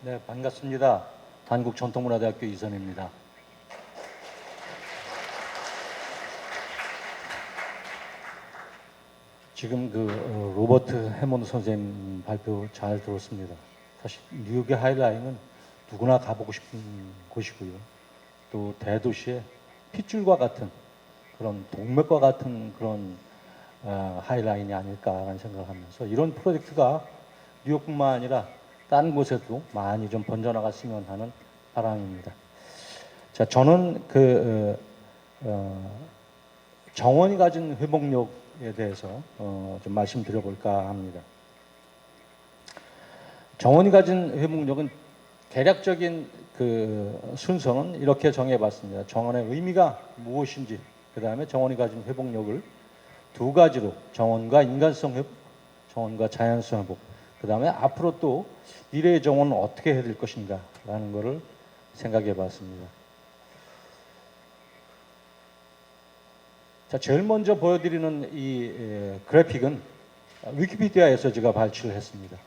네, 반갑습니다. 한국전통문화대학교 이선입니다. 지금 로버트 해먼드 선생님 발표 잘 들었습니다. 사실 뉴욕의 하이라인은 누구나 가보고 싶은 곳이고요. 또 대도시의 핏줄과 같은 그런 동맥과 같은 그런 하이라인이 아닐까라는 생각을 하면서 이런 프로젝트가 뉴욕뿐만 아니라 다른 곳에도 많이 좀 번져나갔으면 하는 바람입니다. 자, 저는 정원이 가진 회복력에 대해서 좀 말씀드려볼까 합니다. 정원이 가진 회복력은 개략적인 순서는 이렇게 정해봤습니다. 정원의 의미가 무엇인지, 그 다음에 정원이 가진 회복력을 두 가지로 정원과 인간성 회복, 정원과 자연성 회복, 그 다음에 앞으로 또 미래의 정원은 어떻게 해야 될 것인가 라는 것을 생각해 봤습니다. 자, 제일 먼저 보여드리는 이 그래픽은 위키피디아에서 제가 발췌를 했습니다.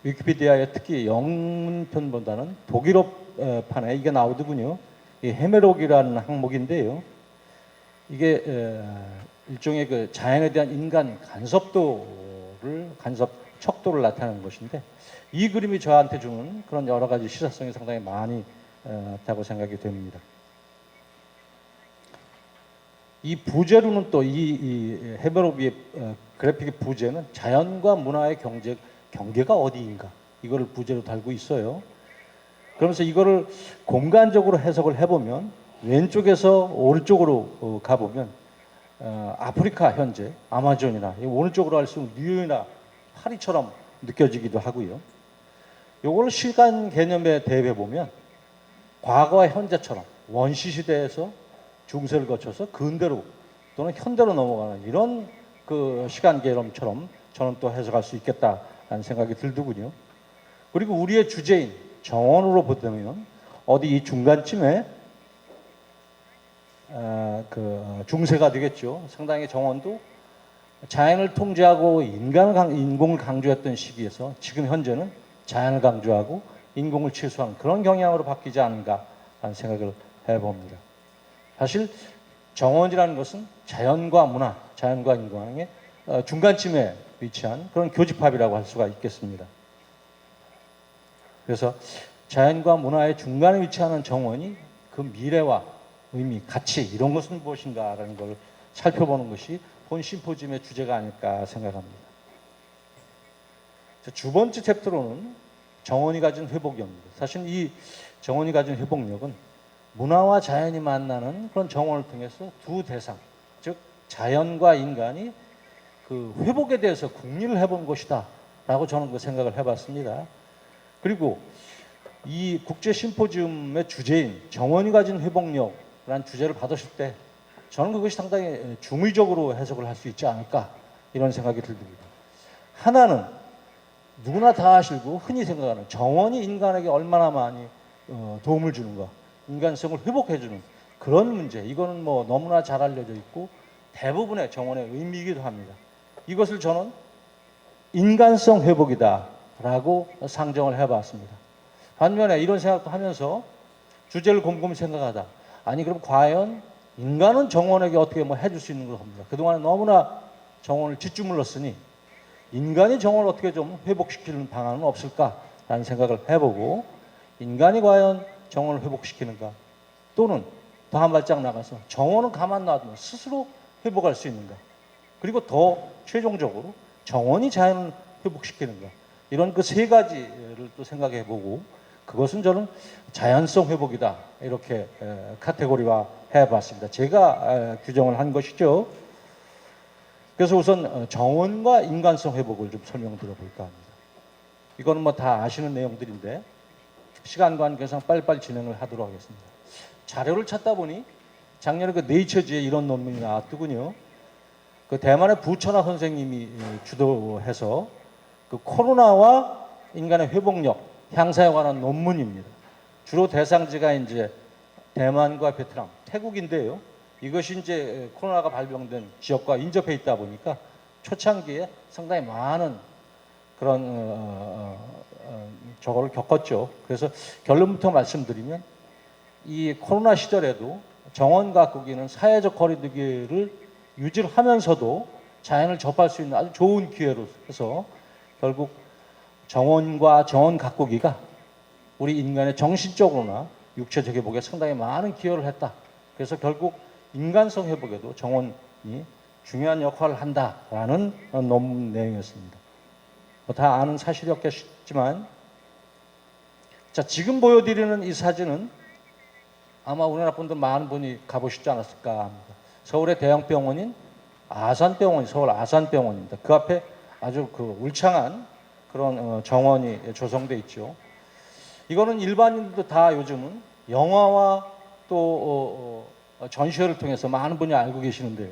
위키피디아에 특히 영문편보다는 독일어판에 이게 나오더군요. 이 헤메록이라는 항목인데요. 이게 일종의 자연에 대한 인간 척도를 나타내는 것인데, 이 그림이 저한테 주는 그런 여러 가지 시사성이 상당히 많이 있다고 생각이 됩니다. 이 부제로는 또 이 헤베로비의 그래픽의 부제는 자연과 문화의 경계가 어디인가, 이거를 부제로 달고 있어요. 그러면서 이거를 공간적으로 해석을 해보면 왼쪽에서 오른쪽으로 가보면 아프리카 현재 아마존이나 오른쪽으로 할수록 뉴욕이나 파리처럼 느껴지기도 하고요. 요걸 시간 개념에 대입해 보면 과거와 현재처럼 원시 시대에서 중세를 거쳐서 근대로 또는 현대로 넘어가는 이런 시간 개념처럼 저는 또 해석할 수 있겠다라는 생각이 들더군요. 그리고 우리의 주제인 정원으로 보면 어디 이 중간쯤에 중세가 되겠죠. 상당히 정원도 자연을 통제하고 인공을 강조했던 시기에서 지금 현재는 자연을 강조하고 인공을 취소하는 그런 경향으로 바뀌지 않은가 하는 생각을 해봅니다. 사실 정원이라는 것은 자연과 문화, 자연과 인간의 중간쯤에 위치한 그런 교집합이라고 할 수가 있겠습니다. 그래서 자연과 문화의 중간에 위치하는 정원이 그 미래와 의미, 가치 이런 것은 무엇인가라는 걸 살펴보는 것이 본 심포지엄의 주제가 아닐까 생각합니다. 두 번째 챕터로는 정원이 가진 회복력입니다. 사실 이 정원이 가진 회복력은 문화와 자연이 만나는 그런 정원을 통해서 두 대상, 즉 자연과 인간이 그 회복에 대해서 궁리를 해본 것이다 라고 저는 그 생각을 해봤습니다. 그리고 이 국제 심포지엄의 주제인 정원이 가진 회복력이라는 주제를 받으실 때 저는 그것이 상당히 중의적으로 해석을 할 수 있지 않을까 이런 생각이 듭니다. 하나는 누구나 다 아시고 흔히 생각하는 정원이 인간에게 얼마나 많이 도움을 주는가, 인간성을 회복해주는 그런 문제, 이거는 뭐 너무나 잘 알려져 있고 대부분의 정원의 의미이기도 합니다. 이것을 저는 인간성 회복이다 라고 상정을 해봤습니다. 반면에 이런 생각도 하면서 주제를 곰곰이 생각하다, 아니 그럼 과연 인간은 정원에게 어떻게 뭐 해줄 수 있는 걸 합니다. 그동안에 너무나 정원을 짓주물렀으니 인간이 정원을 어떻게 좀 회복시키는 방안은 없을까라는 생각을 해보고, 인간이 과연 정원을 회복시키는가, 또는 더 한 발짝 나가서 정원은 가만 놔두면 스스로 회복할 수 있는가, 그리고 더 최종적으로 정원이 자연을 회복시키는가, 이런 그 세 가지를 또 생각해보고 그것은 저는 자연성 회복이다 이렇게 카테고리화 해봤습니다. 제가 규정을 한 것이죠. 그래서 우선 정원과 인간성 회복을 좀 설명드려볼까 합니다. 이거는 뭐 다 아시는 내용들인데 시간 관계상 빨리빨리 진행을 하도록 하겠습니다. 자료를 찾다 보니 작년에 그 네이처지에 이런 논문이 나왔더군요. 그 대만의 부천하 선생님이 주도해서 그 코로나와 인간의 회복력 향상에 관한 논문입니다. 주로 대상지가 이제 대만과 베트남, 태국인데요. 이것이 이제 코로나가 발병된 지역과 인접해 있다 보니까 초창기에 상당히 많은 그런 저걸 겪었죠. 그래서 결론부터 말씀드리면 이 코로나 시절에도 정원 가꾸기는 사회적 거리두기를 유지를 하면서도 자연을 접할 수 있는 아주 좋은 기회로 해서 결국 정원과 정원 가꾸기가 우리 인간의 정신적으로나 육체적 회복에 상당히 많은 기여를 했다. 그래서 결국 인간성 회복에도 정원이 중요한 역할을 한다라는 논문 내용이었습니다. 다 아는 사실이었겠지만, 자, 지금 보여드리는 이 사진은 아마 우리나라 분들 많은 분이 가보시지 않았을까 합니다. 서울의 대형 병원인 아산병원, 서울 아산병원입니다. 그 앞에 아주 그 울창한 그런 정원이 조성돼 있죠. 이거는 일반인들도 다 요즘은 영화와 또 전시회를 통해서 많은 분이 알고 계시는데요.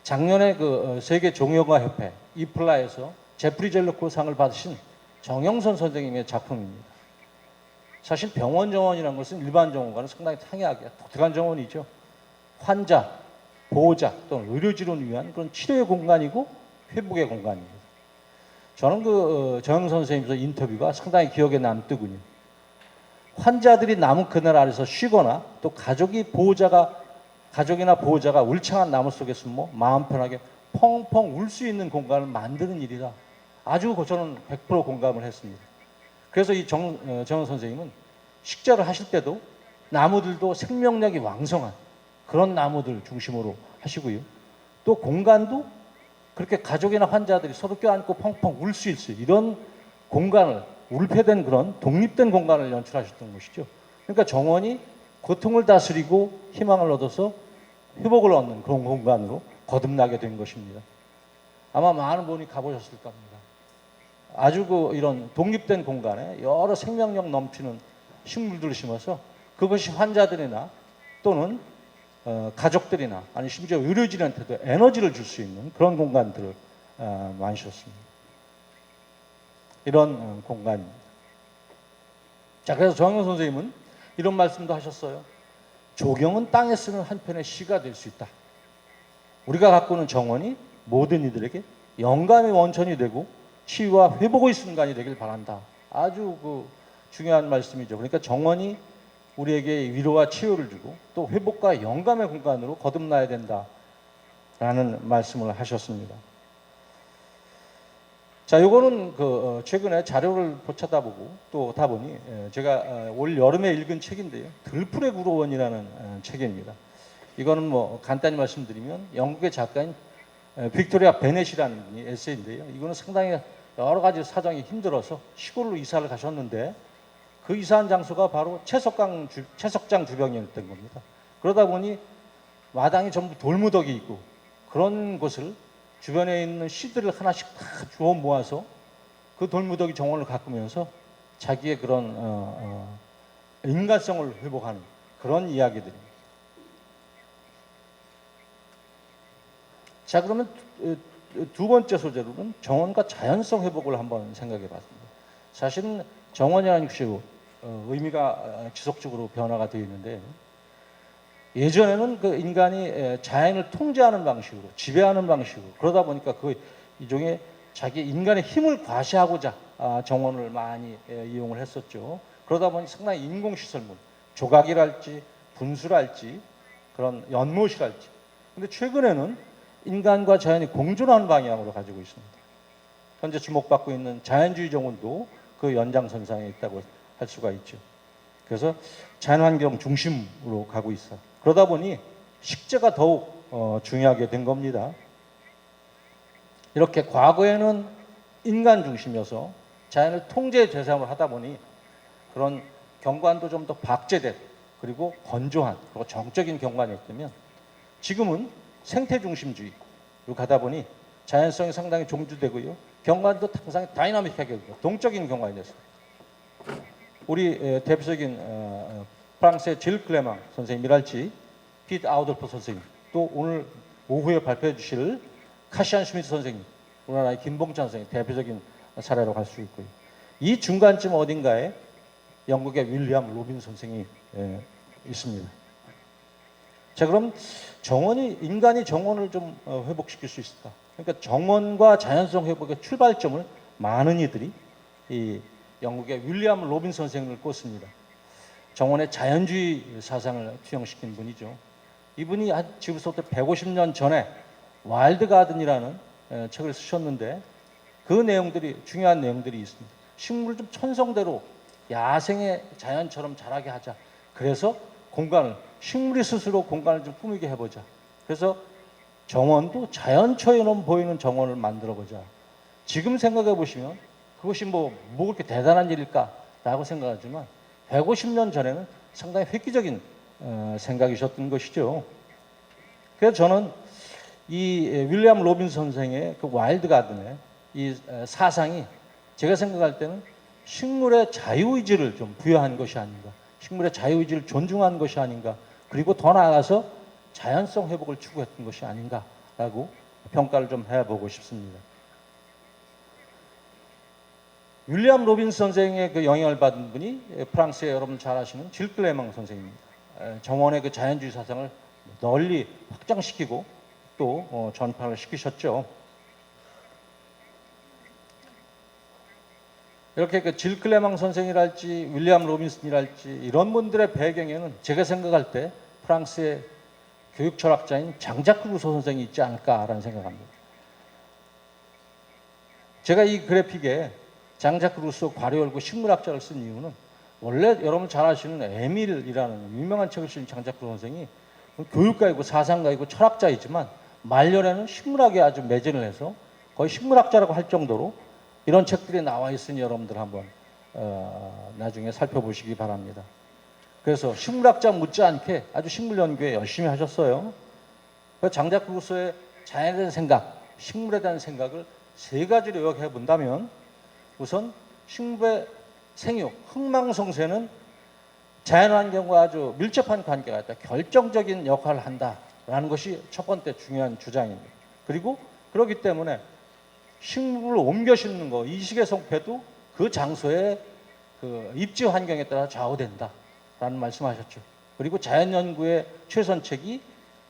작년에 그 세계 종영화 협회 이플라에서 제프리 젤로코 상을 받으신 정영선 선생님의 작품입니다. 사실 병원 정원이라는 것은 일반 정원과는 상당히 상이하게 독특한 정원이죠. 환자, 보호자 또는 의료진을 위한 그런 치료의 공간이고 회복의 공간입니다. 저는 그 정영선 선생님의 인터뷰가 상당히 기억에 남더군요. 환자들이 나무 그늘 아래서 쉬거나 또 가족이나 보호자가 울창한 나무 속에 숨어 마음 편하게 펑펑 울 수 있는 공간을 만드는 일이다. 아주 저는 100% 공감을 했습니다. 그래서 이 정영 선생님은 식사를 하실 때도 나무들도 생명력이 왕성한 그런 나무들 중심으로 하시고요. 또 공간도 그렇게 가족이나 환자들이 서로 껴안고 펑펑 울 수 있어요. 이런 공간을 울폐된 그런 독립된 공간을 연출하셨던 것이죠. 그러니까 정원이 고통을 다스리고 희망을 얻어서 회복을 얻는 그런 공간으로 거듭나게 된 것입니다. 아마 많은 분이 가보셨을 겁니다. 아주 이런 독립된 공간에 여러 생명력 넘치는 식물들을 심어서 그것이 환자들이나 또는 가족들이나 아니 심지어 의료진한테도 에너지를 줄 수 있는 그런 공간들을 만드셨습니다. 이런 공간입니다. 자, 그래서 정영 선생님은 이런 말씀도 하셨어요. 조경은 땅에 쓰는 한편의 시가 될 수 있다. 우리가 갖고 있는 정원이 모든 이들에게 영감의 원천이 되고 치유와 회복의 순간이 되길 바란다. 아주 중요한 말씀이죠. 그러니까 정원이 우리에게 위로와 치유를 주고 또 회복과 영감의 공간으로 거듭나야 된다라는 말씀을 하셨습니다. 자, 요거는 최근에 자료를 찾아보고 또 다 보니 제가 올 여름에 읽은 책인데요. 들풀의 구로원이라는 책입니다. 이거는 뭐 간단히 말씀드리면 영국의 작가인 빅토리아 베넷이라는 분이 에세이인데요. 이거는 상당히 여러 가지 사정이 힘들어서 시골로 이사를 가셨는데 그 이사한 장소가 바로 채석장 주변이었던 겁니다. 그러다 보니 마당이 전부 돌무더기 있고 그런 곳을 주변에 있는 씨들을 하나씩 다 주워 모아서 그 돌무더기 정원을 가꾸면서 자기의 그런 인간성을 회복하는 그런 이야기들입니다. 자, 그러면 두 번째 소재로는 정원과 자연성 회복을 한번 생각해 봤습니다. 사실은 정원이라는 것이 의미가 지속적으로 변화가 되어 있는데 예전에는 그 인간이 자연을 통제하는 방식으로 지배하는 방식으로 그러다 보니까 이종의 자기 인간의 힘을 과시하고자 정원을 많이 이용을 했었죠. 그러다 보니 상당히 인공시설물, 조각이랄지 분수랄지 그런 연못이랄지. 근데 최근에는 인간과 자연이 공존하는 방향으로 가지고 있습니다. 현재 주목받고 있는 자연주의 정원도 그 연장선상에 있다고 할 수가 있죠. 그래서 자연환경 중심으로 가고 있어요. 그러다 보니 식재가 더욱 중요하게 된 겁니다. 이렇게 과거에는 인간 중심이어서 자연을 통제 대상으로 하다 보니 그런 경관도 좀 더 박제된 그리고 건조한 그리고 정적인 경관이었다면 지금은 생태 중심주의로 가다 보니 자연성이 상당히 종주되고요. 경관도 상당히 다이나믹하게 동적인 경관이 됐습니다. 우리 대표적인 프랑스의 질 클레망 선생님이랄지 피트 아우돌프 선생님 또 오늘 오후에 발표해 주실 카시안 슈미트 선생님 우리나라의 김봉찬 선생님 대표적인 사례로 갈 수 있고요. 이 중간쯤 어딘가에 영국의 윌리엄 로빈 선생이 있습니다. 자, 그럼 인간이 정원을 좀 회복시킬 수 있을까? 그러니까 정원과 자연성 회복의 출발점을 많은 이들이 영국의 윌리엄 로빈 선생을 꼽습니다. 정원의 자연주의 사상을 투영시킨 분이죠. 이분이 지금부터 150년 전에 와일드 가든이라는 책을 쓰셨는데 그 내용들이 중요한 내용들이 있습니다. 식물을 좀 천성대로 야생의 자연처럼 자라게 하자. 그래서 공간을 식물이 스스로 공간을 좀 꾸미게 해보자. 그래서 정원도 자연처럼 보이는 정원을 만들어보자. 지금 생각해 보시면 그것이 뭐 그렇게 대단한 일일까라고 생각하지만 150년 전에는 상당히 획기적인 생각이셨던 것이죠. 그래서 저는 이 윌리엄 로빈 선생의 그 와일드 가든의 이 사상이 제가 생각할 때는 식물의 자유의지를 좀 부여한 것이 아닌가, 식물의 자유의지를 존중한 것이 아닌가, 그리고 더 나아가서 자연성 회복을 추구했던 것이 아닌가라고 평가를 좀 해보고 싶습니다. 윌리엄 로빈 선생의 그 영향을 받은 분이 프랑스의 여러분 잘 아시는 질 클레망 선생입니다. 정원의 그 자연주의 사상을 널리 확장시키고 또 전파를 시키셨죠. 이렇게 그 질 클레망 선생이랄지 윌리엄 로빈슨이랄지 이런 분들의 배경에는 제가 생각할 때 프랑스의 교육 철학자인 장자크 루소 선생이 있지 않을까라는 생각합니다. 제가 이 그래픽에 장자크 루소 과려열고 식물학자를 쓴 이유는 원래 여러분 잘 아시는 에밀이라는 유명한 책을 쓴 장자크 루소 선생이 교육가이고 사상가이고 철학자이지만 말년에는 식물학에 아주 매진을 해서 거의 식물학자라고 할 정도로 이런 책들이 나와 있으니 여러분들 한번 나중에 살펴보시기 바랍니다. 그래서 식물학자 못지않게 아주 식물 연구에 열심히 하셨어요. 장자크 루소의 자연에 대한 생각, 식물에 대한 생각을 세 가지로 요약해 본다면 우선 식물의 생육, 흥망성쇠는 자연환경과 아주 밀접한 관계가 있다. 결정적인 역할을 한다라는 것이 첫 번째 중요한 주장입니다. 그리고 그렇기 때문에 식물을 옮겨 심는 거, 이식의 성패도 그 장소의 그 입지 환경에 따라 좌우된다라는 말씀하셨죠. 그리고 자연 연구의 최선책이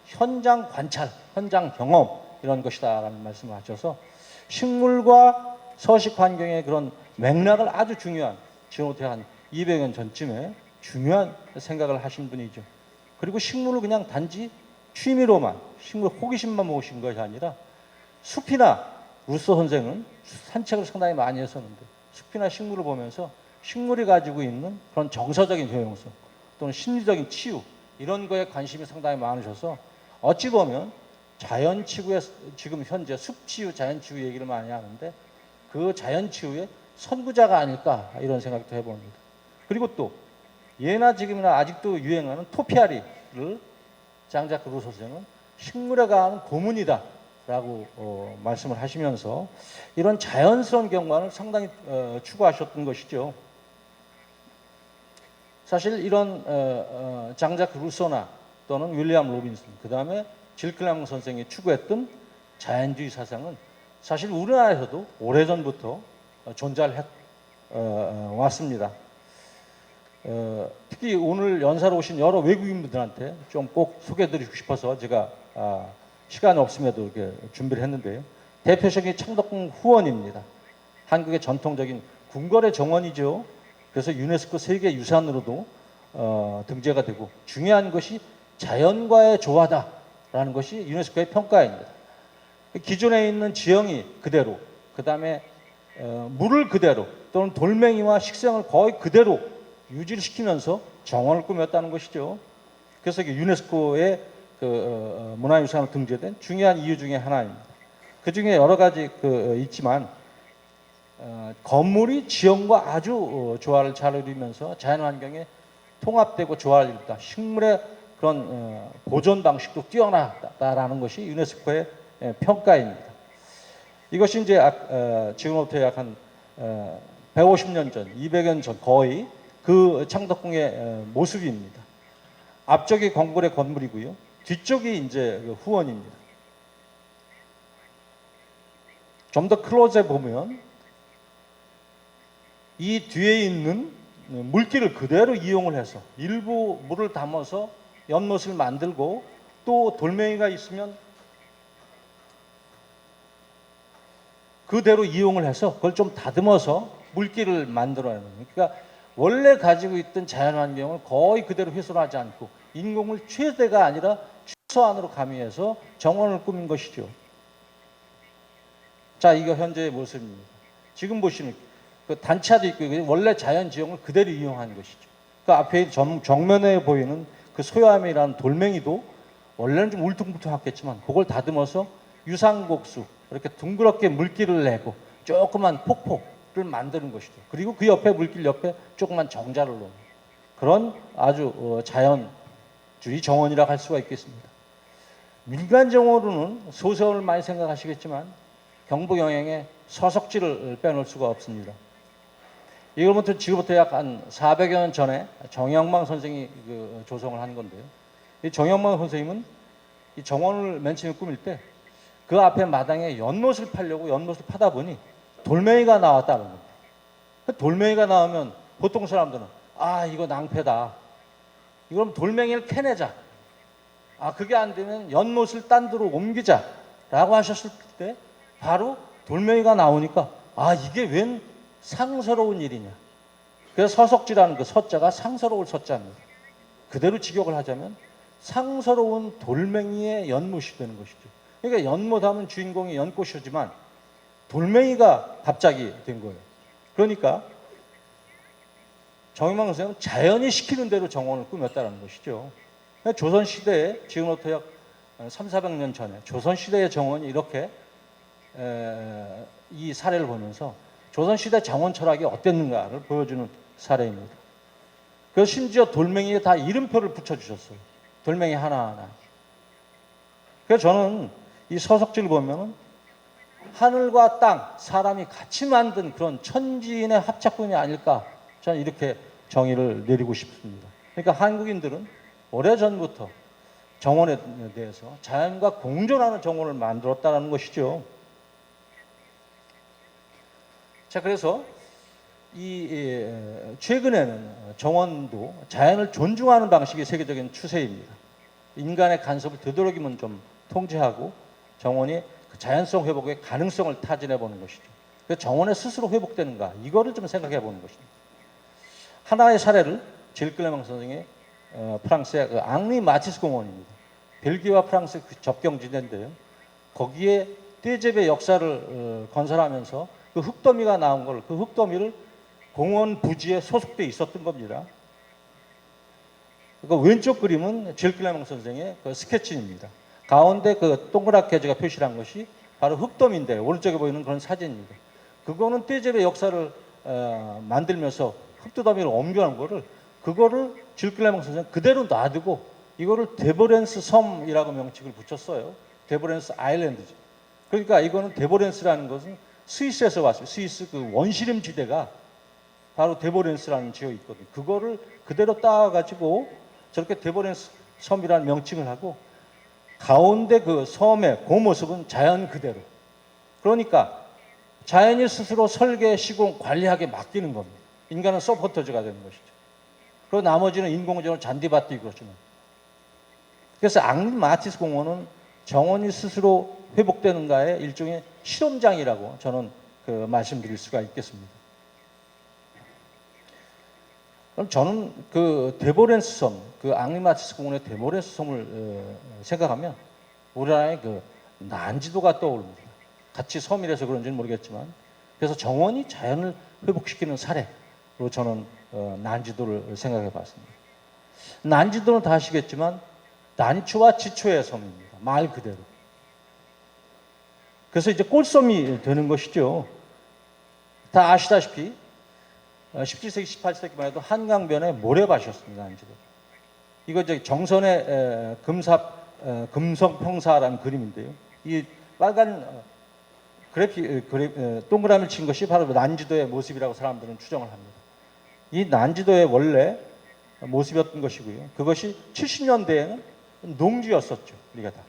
현장 관찰, 현장 경험 이런 것이다라는 말씀을 하셔서 식물과 서식 환경의 그런 맥락을 아주 중요한 지금부터 한 200년 전쯤에 중요한 생각을 하신 분이죠. 그리고 식물을 그냥 단지 취미로만, 식물 호기심만 모신 것이 아니라 숲이나 루소 선생은 산책을 상당히 많이 했었는데 숲이나 식물을 보면서 식물이 가지고 있는 그런 정서적인 효용성 또는 심리적인 치유 이런 거에 관심이 상당히 많으셔서 어찌 보면 자연치유의 지금 현재 숲치유, 자연치유 얘기를 많이 하는데 그 자연치유의 선구자가 아닐까 이런 생각도 해봅니다. 그리고 또 예나 지금이나 아직도 유행하는 토피아리를 장자크 루소 선생은 식물에 관한 고문이다 라고 말씀을 하시면서 이런 자연스러운 경관을 상당히 추구하셨던 것이죠. 사실 이런 장자크 루소나 또는 윌리엄 로빈슨 그 다음에 질 클레망 선생이 추구했던 자연주의 사상은 사실 우리나라에서도 오래전부터 존재를 왔습니다. 특히 오늘 연사로 오신 여러 외국인분들한테 좀 꼭 소개해드리고 싶어서 제가 시간이 없음에도 이렇게 준비를 했는데요. 대표적인 창덕궁 후원입니다. 한국의 전통적인 궁궐의 정원이죠. 그래서 유네스코 세계유산으로도 등재가 되고 중요한 것이 자연과의 조화다라는 것이 유네스코의 평가입니다. 기존에 있는 지형이 그대로, 그 다음에 물을 그대로 또는 돌멩이와 식생을 거의 그대로 유지를 시키면서 정원을 꾸몄다는 것이죠. 그래서 유네스코의 문화유산으로 등재된 중요한 이유 중에 하나입니다. 그 중에 여러 가지 있지만 건물이 지형과 아주 조화를 잘 이루면서 자연환경에 통합되고 조화를 이룬다. 식물의 그런 보존 방식도 뛰어나다라는 것이 유네스코의 평가입니다. 이것이 이제 지금부터 약 한 150년 전, 200년 전 거의 그 창덕궁의 모습입니다. 앞쪽이 궁궐의 건물이고요. 뒤쪽이 이제 후원입니다. 좀 더 클로즈에 보면 이 뒤에 있는 물기를 그대로 이용을 해서 일부 물을 담아서 연못을 만들고 또 돌멩이가 있으면 그대로 이용을 해서 그걸 좀 다듬어서 물길을 만들어내는 거예요. 그러니까 원래 가지고 있던 자연환경을 거의 그대로 훼손하지 않고 인공을 최대가 아니라 최소한으로 가미해서 정원을 꾸민 것이죠. 자, 이거 현재의 모습입니다. 지금 보시는 그 단차도 있고 원래 자연 지형을 그대로 이용한 것이죠. 그 앞에 정면에 보이는 그 소야암이라는 돌멩이도 원래는 좀 울퉁불퉁했겠지만 그걸 다듬어서 유상곡수 이렇게 둥그렇게 물길을 내고 조그만 폭포를 만드는 것이죠. 그리고 그 옆에 물길 옆에 조그만 정자를 놓는 그런 아주 자연주의 정원이라고 할 수가 있겠습니다. 민간 정원으로는 소세원을 많이 생각하시겠지만 경북 영양에 서석지를 빼놓을 수가 없습니다. 이거부터 지금부터 약 한 400여 년 전에 정영망 선생이 조성을 한 건데요. 이 정영망 선생님은 이 정원을 맨 처음에 꾸밀 때 그 앞에 마당에 연못을 파려고 연못을 파다 보니 돌멩이가 나왔다는 겁니다. 돌멩이가 나오면 보통 사람들은 이거 낭패다. 이건 돌멩이를 캐내자. 그게 안 되면 연못을 딴 데로 옮기자라고 하셨을 때 바로 돌멩이가 나오니까 이게 웬 상서로운 일이냐. 그래서 서석지라는 그 서자가 상서로울 서자입니다. 그대로 직역을 하자면 상서로운 돌멩이의 연못이 되는 것이죠. 그러니까 연못하면 주인공이 연꽃이지만 돌멩이가 갑자기 된 거예요. 그러니까 정영망 선생은 자연이 시키는 대로 정원을 꾸몄다는 것이죠. 조선시대에 지금부터 약 300~400년 전에 조선시대의 정원이 이렇게 이 사례를 보면서 조선시대 정원 철학이 어땠는가를 보여주는 사례입니다. 그래서 심지어 돌멩이에 다 이름표를 붙여주셨어요. 돌멩이 하나하나. 그래서 저는 이 서석지를 보면 하늘과 땅, 사람이 같이 만든 그런 천지인의 합작품이 아닐까 저는 이렇게 정의를 내리고 싶습니다. 그러니까 한국인들은 오래전부터 정원에 대해서 자연과 공존하는 정원을 만들었다는 것이죠. 자, 그래서 최근에는 정원도 자연을 존중하는 방식이 세계적인 추세입니다. 인간의 간섭을 되도록이면 좀 통제하고 정원이 그 자연성 회복의 가능성을 타진해 보는 것이죠. 그래서 정원에 스스로 회복되는가 이거를 좀 생각해 보는 것입니다. 하나의 사례를 질클레망 선생의 프랑스의 그 앙리 마티스 공원입니다. 벨기에와 프랑스 그 접경지대인데요. 거기에 떼제베 역사를 건설하면서 그 흙더미가 나온 걸 그 흙더미를 공원 부지에 소속돼 있었던 겁니다. 그 왼쪽 그림은 질클레망 선생의 그 스케치입니다. 가운데 그 동그랗게 제가 표시한 것이 바로 흙더미인데 오른쪽에 보이는 그런 사진입니다. 그거는 떼제베 역사를 만들면서 흙더미를 옮겨놓은 거를 그거를 질클레망 선생 그대로 놔두고 이거를 데버렌스 섬이라고 명칭을 붙였어요. 데버렌스 아일랜드죠. 그러니까 이거는 데버렌스라는 것은 스위스에서 왔습니다. 스위스 그 원시림 지대가 바로 데버렌스라는 지역이 있거든요. 그거를 그대로 따와가지고 저렇게 데버렌스 섬이라는 명칭을 하고 가운데 그 섬의 그 모습은 자연 그대로. 그러니까 자연이 스스로 설계, 시공, 관리하게 맡기는 겁니다. 인간은 서포터즈가 되는 것이죠. 그리고 나머지는 인공적으로 잔디밭도 있고 그렇지만. 그래서 앙리 마티스 공원은 정원이 스스로 회복되는가의 일종의 실험장이라고 저는 말씀드릴 수가 있겠습니다. 그럼 저는 그 데버렌스 섬, 그 앙리 마티스 공원의 데버렌스 섬을 생각하면 우리나라의 그 난지도가 떠오릅니다. 같이 섬이라서 그런지는 모르겠지만 그래서 정원이 자연을 회복시키는 사례로 저는 난지도를 생각해 봤습니다. 난지도는 다 아시겠지만 난초와 지초의 섬입니다. 말 그대로. 그래서 이제 꼴섬이 되는 것이죠. 다 아시다시피 17세기, 18세기만 해도 한강변에 모래밭이었습니다. 난지도. 이거 이제 정선의 금성평사라는 그림인데요. 이 빨간 동그라미를 친 것이 바로 난지도의 모습이라고 사람들은 추정을 합니다. 이 난지도의 원래 모습이었던 것이고요. 그것이 70년대에는 농지였었죠. 우리가 다.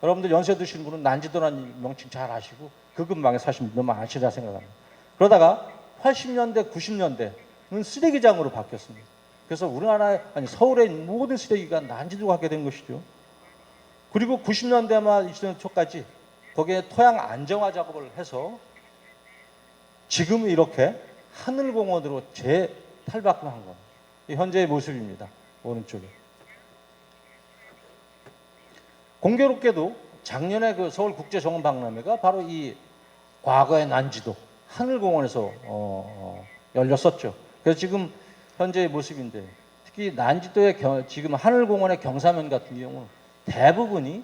여러분들 연세 드시는 분은 난지도라는 명칭 잘 아시고 그 근방에 사신 분들 많으시리라 생각합니다. 그러다가 80년대, 90년대는 쓰레기장으로 바뀌었습니다. 그래서 우리나라의 서울의 모든 쓰레기가 난지도가 가게 된 것이죠. 그리고 90년대 말 2000년 초까지 거기에 토양 안정화 작업을 해서 지금 이렇게 하늘공원으로 재탈바꿈한 겁니다. 현재의 모습입니다. 오른쪽에. 공교롭게도 작년에 그 서울국제정원박람회가 바로 이 과거의 난지도 하늘공원에서 열렸었죠. 그래서 지금 현재의 모습인데, 특히 난지도의 지금 하늘공원의 경사면 같은 경우는 대부분이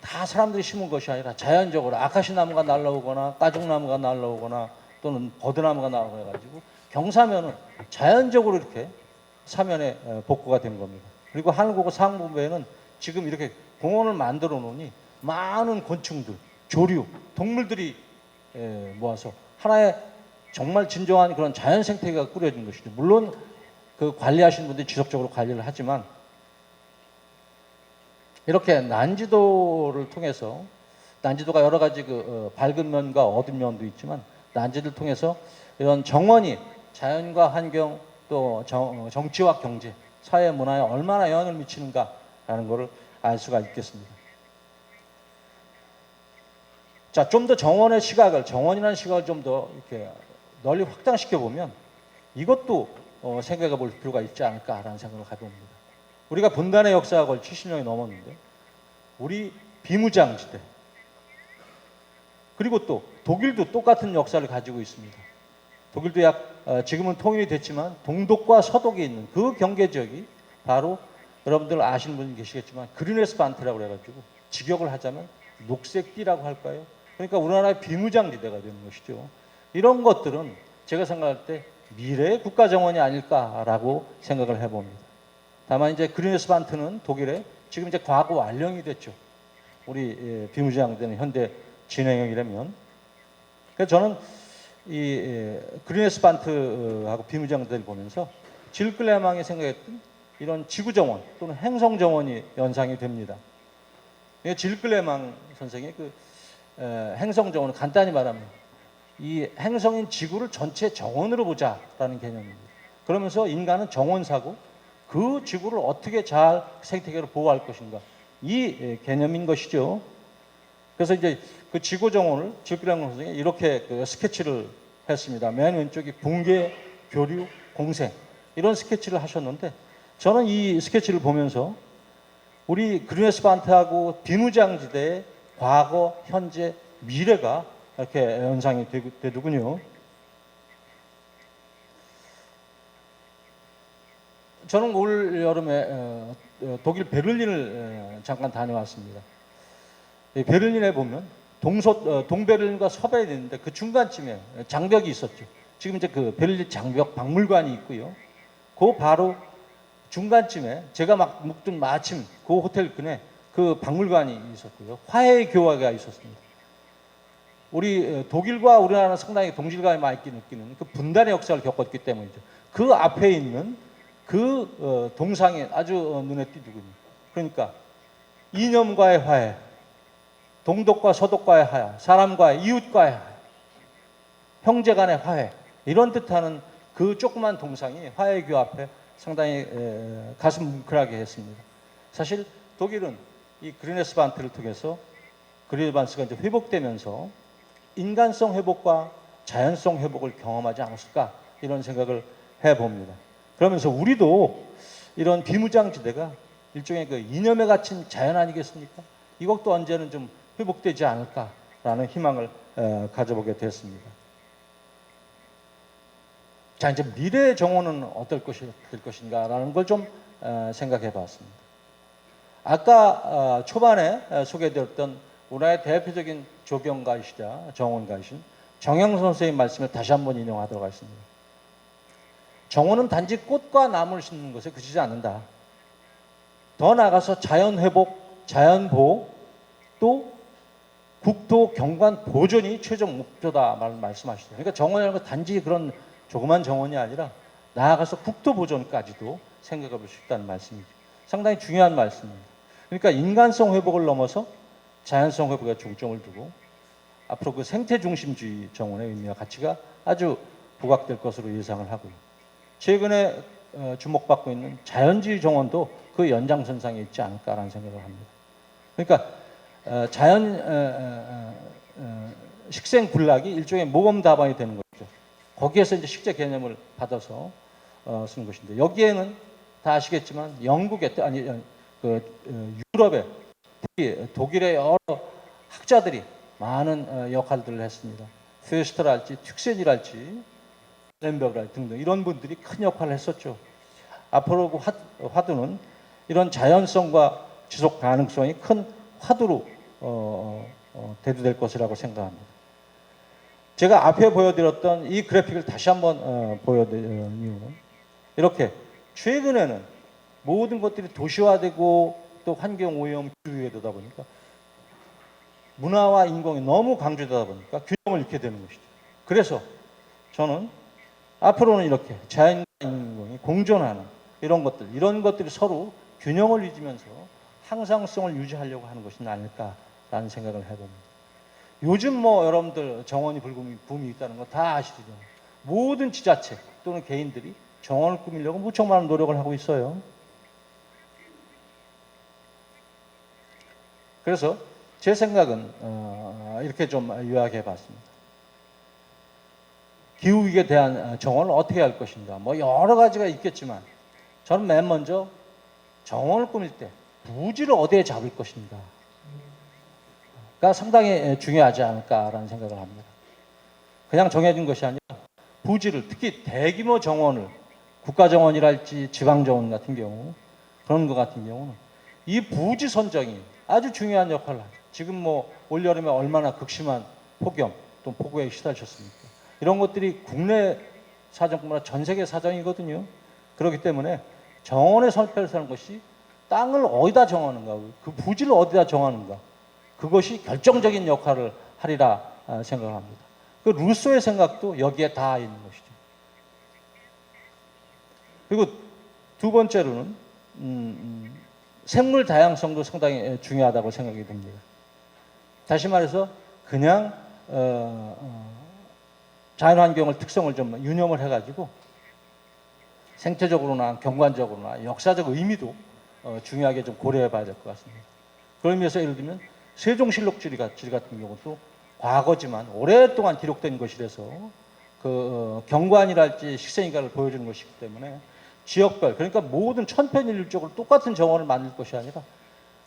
다 사람들이 심은 것이 아니라 자연적으로 아카시 나무가 날라오거나 까죽나무가 날라오거나 또는 버드나무가 날라오거나 해가지고 경사면은 자연적으로 이렇게 사면에 복구가 된 겁니다. 그리고 하늘공원 상부에는 지금 이렇게 공원을 만들어 놓으니 많은 곤충들, 조류, 동물들이 모아서 하나의 정말 진정한 그런 자연 생태계가 꾸려진 것이죠. 물론 그 관리하시는 분들이 지속적으로 관리를 하지만, 이렇게 난지도를 통해서, 난지도가 여러 가지 밝은 면과 어두운 면도 있지만, 난지도를 통해서 이런 정원이 자연과 환경 또 정치와 경제, 사회 문화에 얼마나 영향을 미치는가라는 것을 알 수가 있겠습니다. 자, 좀 더 정원이라는 시각을 좀 더 이렇게 널리 확장시켜 보면 이것도 생각해 볼 필요가 있지 않을까라는 생각을 가져봅니다. 우리가 분단의 역사가 거의 70년이 넘었는데, 우리 비무장지대, 그리고 또 독일도 똑같은 역사를 가지고 있습니다. 독일도 지금은 통일이 됐지만 동독과 서독에 있는 그 경계 지역이 바로 여러분들 아시는 분이 계시겠지만 그린웨스반트라고 해가지고 직역을 하자면 녹색띠라고 할까요? 그러니까 우리나라의 비무장지대가 되는 것이죠. 이런 것들은 제가 생각할 때 미래의 국가정원이 아닐까라고 생각을 해봅니다. 다만 이제 그린웨스반트는 독일에 지금 이제 과거 완령이 됐죠. 우리 비무장지대는 현대 진행형이라면. 그래서 저는 이 그린웨스반트하고 비무장지대를 보면서 질클레망이 생각했던 이런 지구정원 또는 행성정원이 연상이 됩니다. 질클레망 선생의 행성정원은 간단히 말하면 이 행성인 지구를 전체 정원으로 보자라는 개념입니다. 그러면서 인간은 정원사고 그 지구를 어떻게 잘 생태계로 보호할 것인가, 이 개념인 것이죠. 그래서 이제 그 지구 정원을 질클레망 선생이 이렇게 스케치를 했습니다. 맨 왼쪽이 붕괴, 교류, 공생, 이런 스케치를 하셨는데, 저는 이 스케치를 보면서 우리 그린웨스반트하고 비무장지대의 과거, 현재, 미래가 이렇게 연상이 되더군요. 저는 올 여름에 독일 베를린을 잠깐 다녀왔습니다. 베를린에 보면 동베를린과 서베를린이 있는데 그 중간쯤에 장벽이 있었죠. 지금 이제 그 베를린 장벽 박물관이 있고요. 그 바로 중간쯤에 제가 막 묵던 마침 그 호텔 근에 그 박물관이 있었고요. 화해의 교화가 있었습니다. 우리 독일과 우리나라는 상당히 동질감이 많이 느끼는 그 분단의 역사를 겪었기 때문이죠. 그 앞에 있는 그 동상이 아주 눈에 띄더군요. 그러니까 이념과의 화해, 동독과 서독과의 화해, 사람과의, 이웃과의 화해, 형제 간의 화해, 이런 뜻하는 그 조그만 동상이 화해의 교 앞에 상당히 가슴 뭉클하게 했습니다. 사실 독일은 이 그린웨스반트를 통해서 그린웨스반트가 이제 회복되면서 인간성 회복과 자연성 회복을 경험하지 않았을까, 이런 생각을 해봅니다. 그러면서 우리도 이런 비무장지대가 일종의 그 이념에 갇힌 자연 아니겠습니까? 이것도 언제는 좀 회복되지 않을까라는 희망을 가져보게 됐습니다. 자, 이제 미래의 정원은 어떨 것이 될 것인가라는 걸 좀 생각해 봤습니다. 아까 초반에 소개드렸던 우리나라의 대표적인 조경가이시자 정원가이신 정영 선생의 말씀을 다시 한번 인용하도록 하겠습니다. 정원은 단지 꽃과 나무를 심는 것에 그치지 않는다. 더 나아가서 자연 회복, 자연 보호, 또 국토 경관 보존이 최종 목표다 말씀하시죠. 그러니까 정원이라는 건 단지 그런 조그만 정원이 아니라 나아가서 국토 보존까지도 생각해 볼 수 있다는 말씀이죠. 상당히 중요한 말씀입니다. 그러니까 인간성 회복을 넘어서 자연성 회복에 중점을 두고 앞으로 그 생태 중심주의 정원의 의미와 가치가 아주 부각될 것으로 예상을 하고요. 최근에 주목받고 있는 자연주의 정원도 그 연장선상에 있지 않을까라는 생각을 합니다. 그러니까 자연 식생 군락이 일종의 모범 답안이 되는 거죠. 거기에서 이제 식재 개념을 받아서 쓰는 것인데, 여기에는 다 아시겠지만 영국의 유럽의 독일의 여러 학자들이 많은 역할들을 했습니다. 페스터랄지 튉센이랄지 렘베르랄 등등 이런 분들이 큰 역할을 했었죠. 앞으로 화두는 이런 자연성과 지속 가능성이 큰 화두로 대두될 것이라고 생각합니다. 제가 앞에 보여드렸던 이 그래픽을 다시 한번 보여드리는 이유는, 이렇게 최근에는 모든 것들이 도시화되고 또 환경오염 기후되다 보니까 문화와 인공이 너무 강조되다 보니까 균형을 잃게 되는 것이죠. 그래서 저는 앞으로는 이렇게 자연과 인공이 공존하는 이런 것들이 서로 균형을 잊으면서 항상성을 유지하려고 하는 것이 아닐까라는 생각을 해봅니다. 요즘 여러분들 정원이 붐이 있다는 거 다 아시죠? 모든 지자체 또는 개인들이 정원을 꾸미려고 무척 많은 노력을 하고 있어요. 그래서 제 생각은 이렇게 좀 요약해 봤습니다. 기후위기에 대한 정원을 어떻게 할 것인가, 여러 가지가 있겠지만 저는 맨 먼저 정원을 꾸밀 때 부지를 어디에 잡을 것인가가 상당히 중요하지 않을까라는 생각을 합니다. 그냥 정해진 것이 아니라 부지를, 특히 대규모 정원을, 국가정원이랄지 지방정원 같은 경우, 그런 것 같은 경우는 이 부지 선정이 아주 중요한 역할을 하죠. 지금 올여름에 얼마나 극심한 폭염 또 폭우에 시달렸습니까? 이런 것들이 국내 사정뿐만 아니라 전 세계 사정이거든요. 그렇기 때문에 정원의 선택을 하는 것이 땅을 어디다 정하는가, 그 부지를 어디다 정하는가, 그것이 결정적인 역할을 하리라 생각합니다. 그 루소의 생각도 여기에 다 있는 것이죠. 그리고 두 번째로는 생물 다양성도 상당히 중요하다고 생각이 듭니다. 다시 말해서 그냥 자연환경을 특성을 좀 유념을 해가지고 생태적으로나 경관적으로나 역사적 의미도 중요하게 좀 고려해 봐야 될 것 같습니다. 그런 의미에서 예를 들면 세종실록지리 같은 경우도 과거지만 오랫동안 기록된 것이라서 그 경관이랄지 식생이가를 보여주는 것이기 때문에 지역별, 그러니까 모든 천편일률적으로 똑같은 정원을 만들 것이 아니라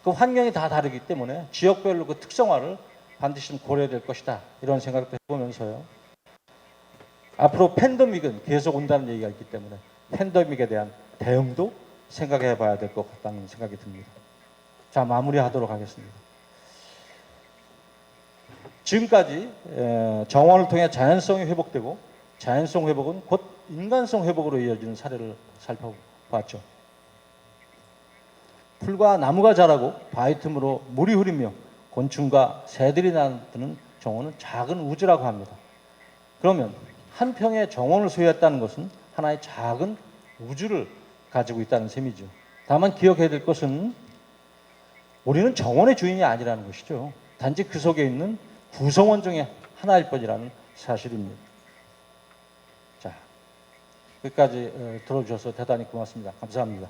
그 환경이 다 다르기 때문에 지역별로 그 특성화를 반드시 좀 고려해야 될 것이다, 이런 생각도 해보면서요. 앞으로 팬데믹은 계속 온다는 얘기가 있기 때문에 팬데믹에 대한 대응도 생각해 봐야 될 것 같다는 생각이 듭니다. 자, 마무리하도록 하겠습니다. 지금까지 정원을 통해 자연성이 회복되고 자연성 회복은 곧 인간성 회복으로 이어지는 사례를 살펴봤죠. 풀과 나무가 자라고 바위 틈으로 물이 흐르며 곤충과 새들이 나드는 정원은 작은 우주라고 합니다. 그러면 한 평의 정원을 소유했다는 것은 하나의 작은 우주를 가지고 있다는 셈이죠. 다만 기억해야 될 것은 우리는 정원의 주인이 아니라는 것이죠. 단지 그 속에 있는 구성원 중에 하나일 뿐이라는 사실입니다. 자, 끝까지 들어주셔서 대단히 고맙습니다. 감사합니다.